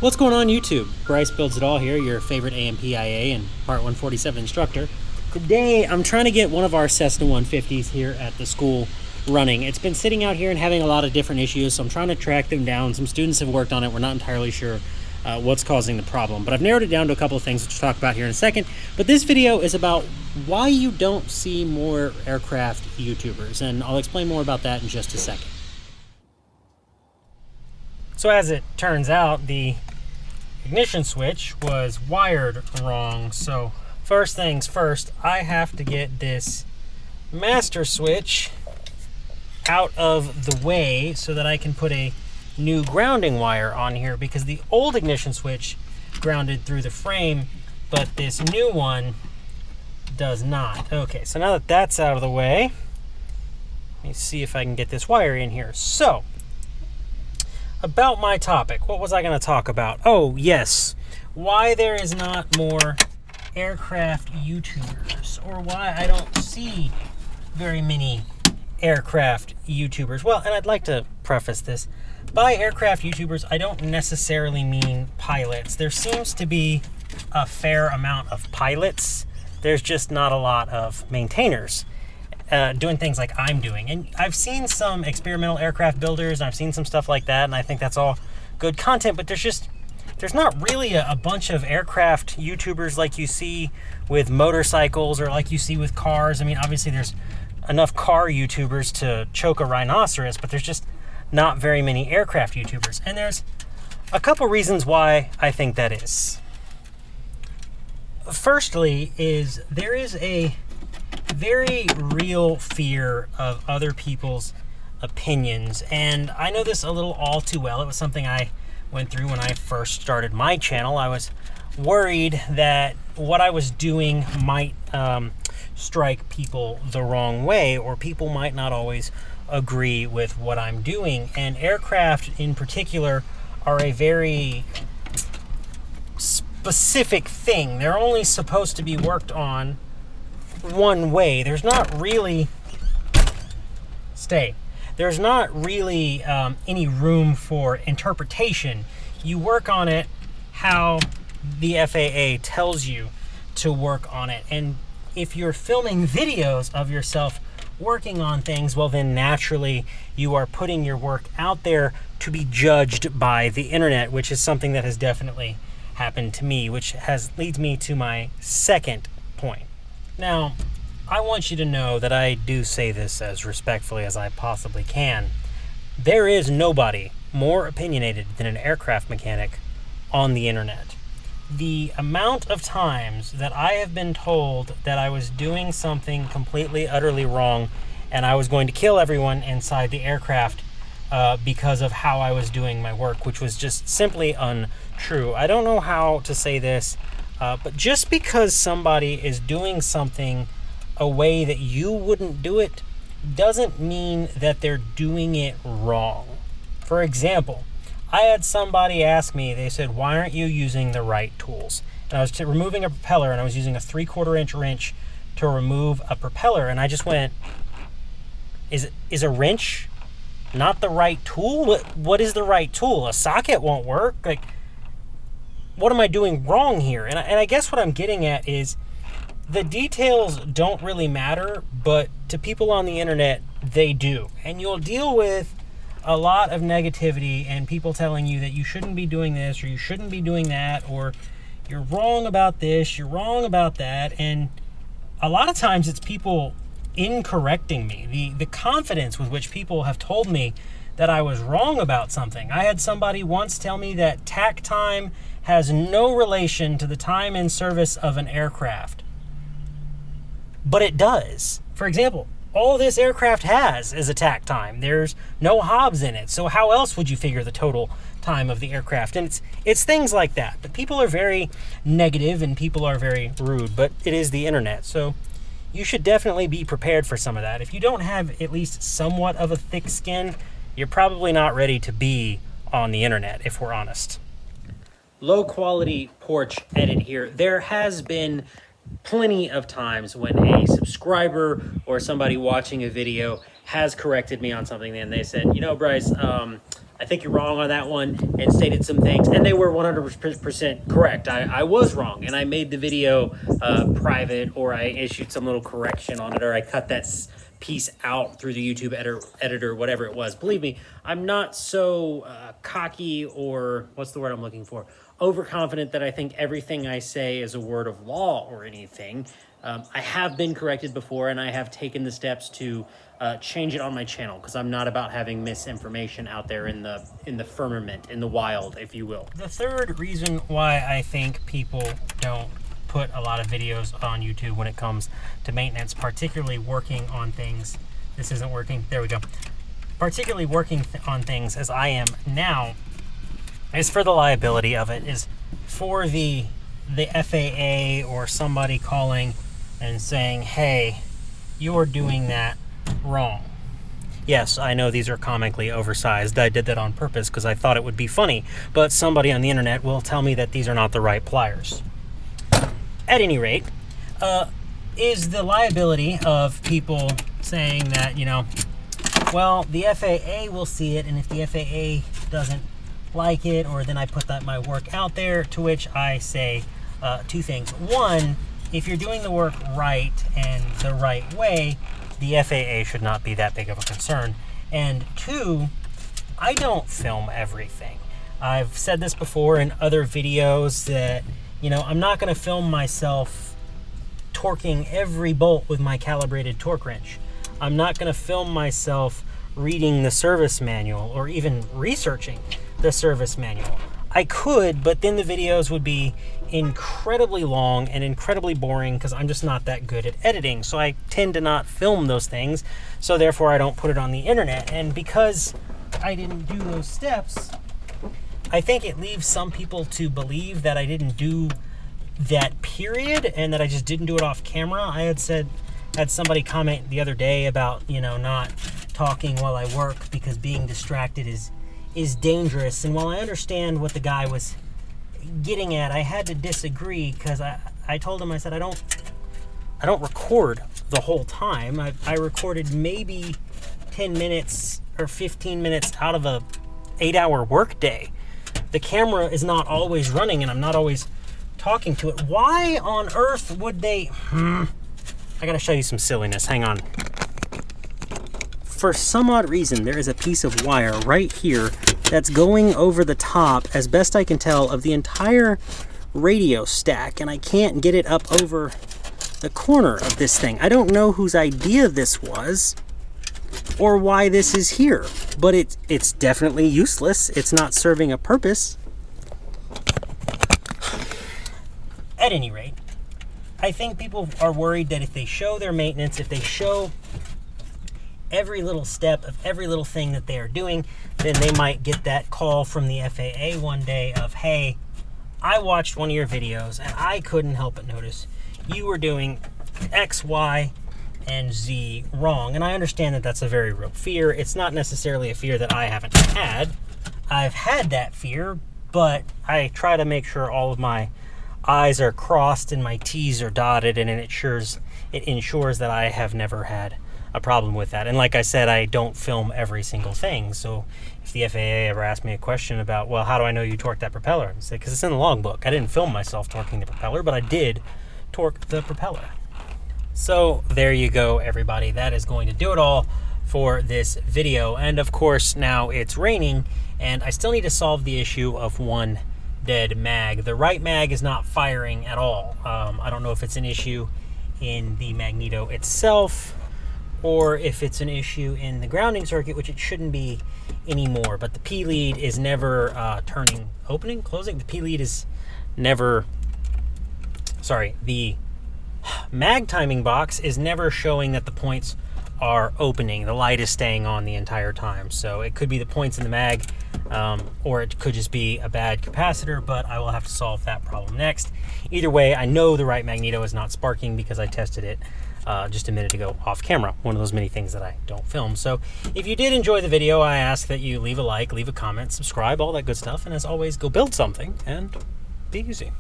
What's going on YouTube? Bryce Builds It All here, your favorite AMPIA and Part 147 instructor. Today I'm trying to get one of our Cessna 150s here at the school running. It's been sitting out here and having a lot of different issues, so I'm trying to track them down. Some students have worked on it. We're not entirely sure what's causing the problem, but I've narrowed it down to a couple of things which we'll talk about here in a second. But this video is about why you don't see more aircraft YouTubers, and I'll explain more about that in just a second. So as it turns out, the ignition switch was wired wrong. So first things first, I have to get this master switch out of the way so that I can put a new grounding wire on here, because the old ignition switch grounded through the frame, but this new one does not. Okay, so now that that's out of the way, let me see if I can get this wire in here. So about my topic, what was I going to talk about? Oh, yes, why there is not more aircraft YouTubers, or why I don't see very many aircraft YouTubers. Well, and I'd like to preface this. By aircraft YouTubers, I don't necessarily mean pilots. There seems to be a fair amount of pilots. There's just not a lot of maintainers doing things like I'm doing. And I've seen some experimental aircraft builders, and I've seen some stuff like that, and I think that's all good content, but there's not really a bunch of aircraft YouTubers like you see with motorcycles or like you see with cars. I mean, obviously there's enough car YouTubers to choke a rhinoceros, but there's just not very many aircraft YouTubers. And there's a couple reasons why I think that is. Firstly, there is a very real fear of other people's opinions, and I know this a little all too well. It was something I went through when I first started my channel. I was worried that what I was doing might strike people the wrong way, or people might not always agree with what I'm doing. And aircraft in particular are a very specific thing. They're only supposed to be worked on one way. There's not really any room for interpretation. You work on it how the FAA tells you to work on it. And if you're filming videos of yourself working on things, well, then naturally you are putting your work out there to be judged by the internet, which is something that has definitely happened to me, which leads me to my second point. Now, I want you to know that I do say this as respectfully as I possibly can. There is nobody more opinionated than an aircraft mechanic on the internet. The amount of times that I have been told that I was doing something completely, utterly wrong, and I was going to kill everyone inside the aircraft because of how I was doing my work, which was just simply untrue. I don't know how to say this, but just because somebody is doing something a way that you wouldn't do it doesn't mean that they're doing it wrong. For example, I had somebody ask me, they said, why aren't you using the right tools? And I was removing a propeller, and I was using a 3/4 inch wrench to remove a propeller, and I just went, is a wrench not the right tool? What is the right tool? A socket won't work? Like, what am I doing wrong here? And I guess what I'm getting at is the details don't really matter, but to people on the internet, they do. And you'll deal with a lot of negativity and people telling you that you shouldn't be doing this, or you shouldn't be doing that, or you're wrong about this, you're wrong about that. And a lot of times it's people incorrecting me. The confidence with which people have told me that I was wrong about something. I had somebody once tell me that tack time has no relation to the time in service of an aircraft. But it does. For example, all this aircraft has is a tack time. There's no hobs in it. So how else would you figure the total time of the aircraft? And it's things like that. But people are very negative and people are very rude, but it is the internet. So you should definitely be prepared for some of that. If you don't have at least somewhat of a thick skin, you're probably not ready to be on the internet, if we're honest. Low quality porch edit here. There has been plenty of times when a subscriber or somebody watching a video has corrected me on something, and they said, you know, Bryce, I think you're wrong on that one, and stated some things, and they were 100% correct. I was wrong, and I made the video private, or I issued some little correction on it, or I cut that piece out through the YouTube editor, whatever it was. Believe me, I'm not so cocky, or what's the word I'm looking for? Overconfident that I think everything I say is a word of law or anything. I have been corrected before, and I have taken the steps to change it on my channel, because I'm not about having misinformation out there in the firmament, in the wild, if you will. The third reason why I think people don't put a lot of videos on YouTube when it comes to maintenance, particularly working on things. This isn't working. There we go. Particularly working on things as I am now, is for the liability of it, is for the FAA or somebody calling and saying, hey, you're doing that wrong. Yes, I know these are comically oversized. I did that on purpose because I thought it would be funny, but somebody on the internet will tell me that these are not the right pliers. At any rate, is the liability of people saying that, you know, well, the FAA will see it, and if the FAA doesn't like it, or then I put my work out there, to which I say two things. One, if you're doing the work right and the right way, the FAA should not be that big of a concern. And two, I don't film everything. I've said this before in other videos that, you know, I'm not going to film myself torquing every bolt with my calibrated torque wrench. I'm not going to film myself reading the service manual or even researching the service manual. I could, but then the videos would be incredibly long and incredibly boring because I'm just not that good at editing. So I tend to not film those things. So therefore I don't put it on the internet. And because I didn't do those steps, I think it leaves some people to believe that I didn't do that period and that I just didn't do it off camera. I had somebody comment the other day about, you know, not talking while I work because being distracted is dangerous. And while I understand what the guy was getting at, I had to disagree, because I told him, I said, I don't record the whole time. I recorded maybe 10 minutes or 15 minutes out of a 8-hour work day. The camera is not always running and I'm not always talking to it. Why on earth would they? I gotta show you some silliness. Hang on. For some odd reason, there is a piece of wire right here that's going over the top, as best I can tell, of the entire radio stack, and I can't get it up over the corner of this thing. I don't know whose idea this was or why this is here, but it's definitely useless. It's not serving a purpose. At any rate, I think people are worried that if they show their maintenance, if they show every little step of every little thing that they are doing, then they might get that call from the FAA one day of, hey, I watched one of your videos and I couldn't help but notice you were doing X, Y, and Z wrong. And I understand that that's a very real fear. It's not necessarily a fear that I haven't had. I've had that fear, but I try to make sure all of my I's are crossed and my T's are dotted, and it ensures that I have never had a problem with that. And like I said, I don't film every single thing. So if the FAA ever asked me a question about, well, how do I know you torqued that propeller? I say, because it's in the logbook. I didn't film myself torquing the propeller, but I did torque the propeller. So there you go, everybody. That is going to do it all for this video. And of course, now it's raining and I still need to solve the issue of one dead mag. The right mag is not firing at all. I don't know if it's an issue in the magneto itself or if it's an issue in the grounding circuit, which it shouldn't be anymore. But the P lead is never turning, opening, closing. The P lead is never, sorry, the mag timing box is never showing that the points are opening. The light is staying on the entire time. So it could be the points in the mag, or it could just be a bad capacitor, but I will have to solve that problem next. Either way, I know the right magneto is not sparking because I tested it just a minute ago off camera. One of those many things that I don't film. So if you did enjoy the video, I ask that you leave a like, leave a comment, subscribe, all that good stuff. And as always, go build something and be easy.